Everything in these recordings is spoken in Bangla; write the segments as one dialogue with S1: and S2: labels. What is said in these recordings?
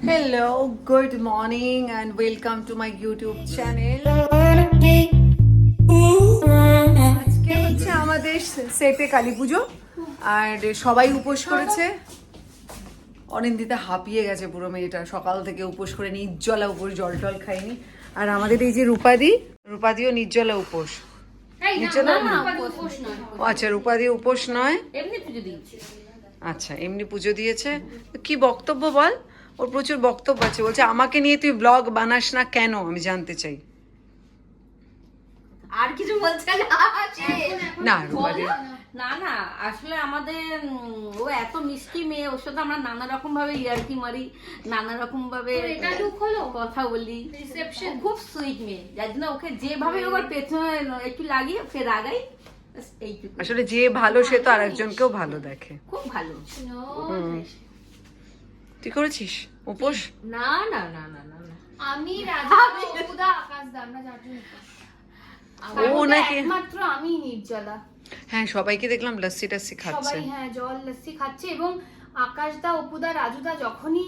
S1: Hello, good morning and welcome to my YouTube channel. আজকে হচ্ছে আমাদের সেটে কালী পুজো আর সবাই উপোস করেছে। অনিন্দিতা হাঁপিয়ে গেছে পুরো মেয়েটা, সকাল থেকে উপোস করে নির্জলা উপোস, জল টল খায়নি। আর আমাদের এই যে রূপাদিও নির্জলা উপোস। নির্জলা আচ্ছা, রূপাদি উপোস নয়, আচ্ছা এমনি পুজো দিয়েছে। কি বক্তব্য বল, ওর প্রচুর বক্তব্য আছে। বলছে আমাকে নিয়ে তুই ব্লগ বানাস না কেন, আমি জানতে চাই।
S2: আর কিছু বলছে
S1: না রূপাদি
S2: না না, আসলে আমাদের ও এত মিষ্টি মেয়ে, ওর সাথে আমরা নানা রকম ভাবে ইয়ার্কি মারি, নানা রকম ভাবে কথা বলি। রিসেপশন খুব সুইট মেয়ে, যার জন্য ওকে যেভাবে ওর পেছনে একটু লাগিয়ে ফের আগাই।
S1: আসলে যে ভালো সে তো আরেকজনকেও ভালো দেখে।
S2: খুব ভালো।
S1: তুই করেছিস উপোস?
S2: না না না না না না,
S3: আমি আকাশ দাম না যার জন্য
S1: ও নাকি
S3: একমাত্র আমি নির্জলা।
S1: হ্যাঁ, সবাইকে দেখলাম লস্যি টাস্সি খাচ্ছে।
S3: সবাই হ্যাঁ জল লস্যি খাচ্ছে, এবং আকাশদা, অপুদা, রাজুদা যখনই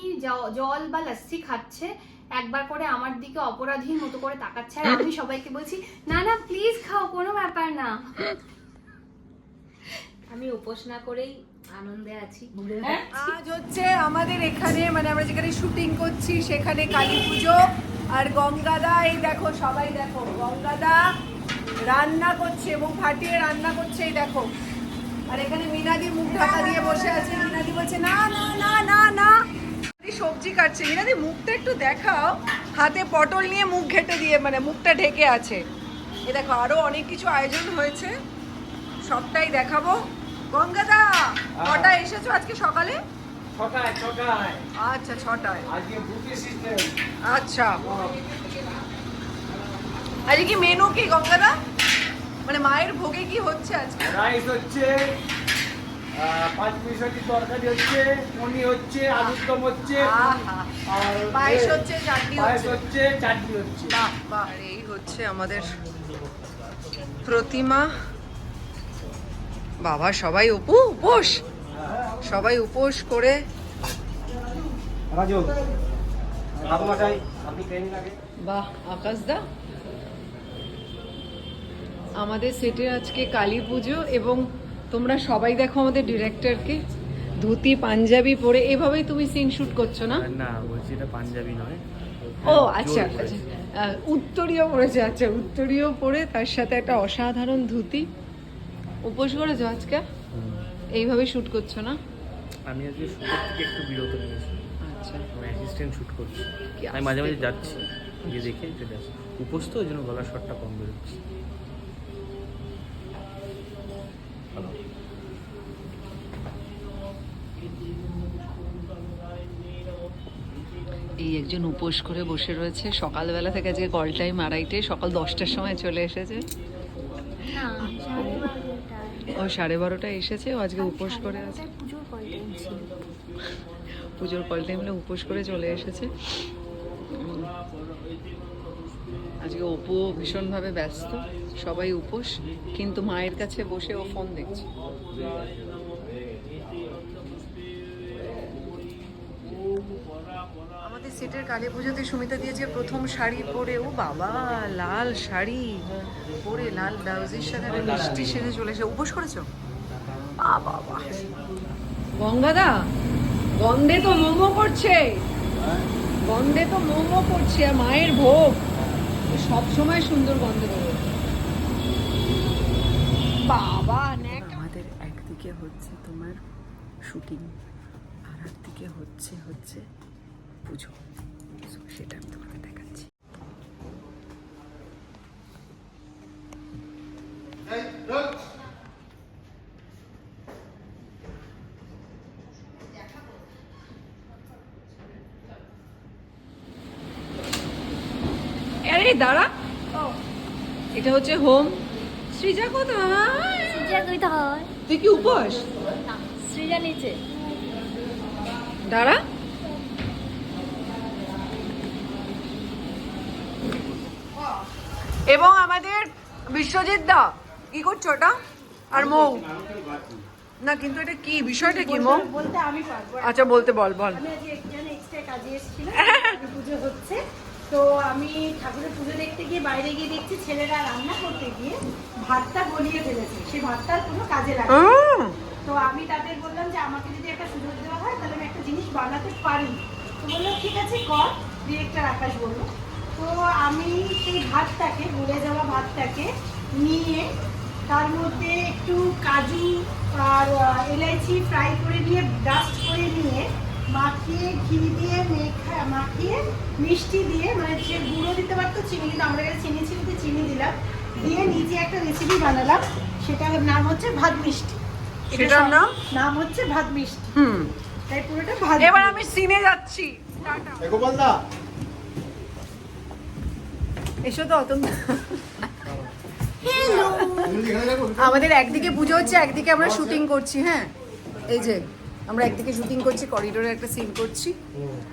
S3: জল বা লস্যি খাচ্ছে একবার করে আমার দিকে অপরাধীর মতো করে তাকাচ্ছে, আর আমি সবাইকে বলছি না না প্লিজ খাও, কোনো ব্যাপার না।
S2: আমি উপোস না করেই আনন্দে আছি।
S1: আজ হচ্ছে আমাদের এখানে, মানে আমরা যেখানে শুটিং করছি সেখানে কালী পুজো। আর গঙ্গাদা, এই দেখো সবাই দেখো, গঙ্গাদা রান্না করছে এবং ফাটিয়ে রান্না করছে, এই দেখো। আর এখানে মিনাদি মুখ ঢাকা দিয়ে বসে আছে। মিনাদি বলছে না না না না না, সবজি কাটছে। মিনাদি মুখটা একটু দেখাও, হাতে পটল নিয়ে মুখ ঘেটে দিয়ে, মানে মুখটা ঢেকে আছে। এ দেখো আরো অনেক কিছু আয়োজন হয়েছে, সবটাই দেখাবো। গঙ্গাদা কটায় এসেছো আজকে সকালে?
S4: ছটায়।
S1: আচ্ছা 6টায়।
S4: আজকে বুফে সিস্টেম।
S1: আচ্ছা, আজকে কি মেনু কি গঙ্গাদা, মানে মায়ের ভোগে কি হচ্ছে আজকে?
S4: রাইস হচ্ছে, 5 মিশালি তরকারি হচ্ছে, পনির হচ্ছে, আলুর দম হচ্ছে,
S1: আহা,
S4: আর
S1: পায়েস হচ্ছে, চাটনি
S4: পায়েস
S1: হচ্ছে।
S4: হচ্ছে, চাটনি হচ্ছে।
S1: বাহ বাহ। আর এই হচ্ছে আমাদের প্রতিমা। বাবা সবাই উপোস, সবাই উপোস করে।
S4: রাজু, আপনার আপনি ট্রেনিং লাগে।
S1: বাহ আকাশদা, আমাদের সেটে আজকে কালী পুজো এবং তোমরা সবাই দেখো আমাদের ডিরেক্টরকে ধুতি পাঞ্জাবি পরে। এভাবেই তুমি সিন শুট করছো না?
S5: না, বলছি এটা পাঞ্জাবি নয়।
S1: ও আচ্ছা আচ্ছা, উত্তরীয় পরেছে। আচ্ছা, উত্তরীয় পরে তার সাথে একটা অসাধারণ ধুতি। উপোস করেছো আজকে, এইভাবে শুট করছো না?
S5: আমি আজকে শুটের থেকে একটু বিরত নিয়েছি।
S1: আচ্ছা,
S5: আমি অ্যাসিস্ট্যান্ট শুট করছি,
S1: কি
S5: আমি মাঝে মাঝে
S1: আস্তে
S5: যাচ্ছি, গিয়ে দেখে চলে আসি। উপোস তো, ওই জন্য গলার শটটা কম বেরোচ্ছে। হ্যালো,
S1: এই একজন উপোস করে বসে রয়েছে সকালবেলা থেকে। আজকে কল টাইম 2:30, সকাল 10টার সময় চলে এসেছে। ও 12:30টায় এসেছে, ও আজকে উপোস করে আছে। পুজোর কল টাইমে উপোস করে চলে এসেছে। আজকে অপু ভীষণভাবে ব্যস্ত, সবাই উপোস, কিন্তু মায়ের কাছে বসে ও ফোন দেখছে। আমাদের সেটের কালী পুজোতে সুমিতা দিয়েছে প্রথম শাড়ি পরে। ও বাবা, লাল শাড়ি পরে লাল ব্লাউজের সাথে একটা মিষ্টি সেজে চলে এসে উপোস করেছো। বাবা, গঙ্গাদা গন্ধে তো মোমো করছে, গন্ধে তো মোমো করছে। আর মায়ের ভোগ সব সময় সুন্দর গন্ধ বেরোয়। বাবা আমাদের একদিকে হচ্ছে তোমার শুটিং, আর একদিকে হচ্ছে পুজো। সেটা আমি তোমাকে দেখাচ্ছি। আরে দাঁড়া, এটা হচ্ছে হোম। সৃজা কোথায়? তুই কি উপোস?
S3: সৃজা নিচে।
S1: দাঁড়া, এবং আমাদের বিশ্বজিৎ দা কি করছো ওটা? আর মৌ না কিন্তু এটা কি বিষয়টা কি মো?
S3: বলতে আমি পারবো।
S1: আচ্ছা বলতে বল বল।
S3: আমি আজ এখানে এক্সট্রা কাজে এসেছিলাম, পুজো হচ্ছে, তো আমি ঠাকুরের পুজো দেখতে গিয়ে বাইরে গিয়ে দেখছি ছেলেরা রান্না করতে গিয়ে ভাতটা গলিয়ে ফেলেছে, সেই ভাতটা কোনো কাজে লাগে না। তো আমি তাদের বললাম যে আমাকে যদি একটা সুযোগ দেওয়া হয় তাহলে আমি একটা জিনিস বানাতে পারি। তো বললো ঠিক আছে কর, ডিরেক্টর আকাশ বললো। তো আমি সেই ভাতটাকে, গলে যাওয়া ভাতটাকে নিয়ে তার মধ্যে একটু কাজু আর এলাইচি ফ্রাই করে নিয়ে ডাস্ট করে নিয়ে মাখিয়ে ঘি দিয়ে মাখিয়ে মিষ্টি দিয়ে, মানে যে গুঁড়ো দিতে পারতো চিনি, কিন্তু আমাদের কাছে চিনি ছিল তো চিনি দিলাম, দিয়ে নিজে একটা রেসিপি বানালাম। সেটার নাম হচ্ছে ভাত মিষ্টি।
S1: সেটার
S3: নাম হচ্ছে ভাত মিষ্টি। তাই পুরোটা ভাত।
S1: এবার আমি সিনে যাচ্ছি।
S4: গোপালদা
S1: এসো তো অতন। আমাদের একদিকে পুজো হচ্ছে, একদিকে আমরা শুটিং করছি। হ্যাঁ এই যে আমরা একদিকে শুটিং করছি, করিডোরে একটা সিন করছি।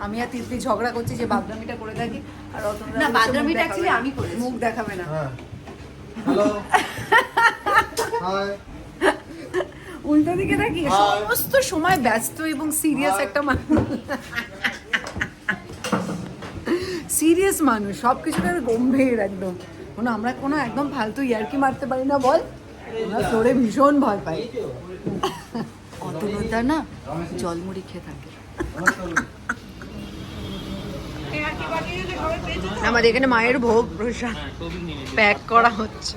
S1: আমি আর তিতলি ঝগড়া করছি যে বাদরামিটা করে থাকি, আর অতন
S2: না, বাদরামিটা actually আমি করেছি।
S1: মুখ দেখাবে না।
S4: হ্যালো হাই
S1: উল্টো দিকে দেখি
S4: Hi.
S1: সমস্ত সময় ব্যস্ত এবং সিরিয়াস
S4: Hi.
S1: একটা মানুষ, সিরিয়াস মানুষ, সব কিছুতে গম্ভীর একদম। কোনো আমরা কোনো একদম ফালতু ইয়ার্কি মারতে পারি না বল, আমরা ফ্লোরে ভীষণ ভয় পাই। অতনুদা না জলমুড়ি খেয়ে থাকে। আমাদের এখানে মায়ের ভোগ প্রসাদ প্যাক করা হচ্ছে।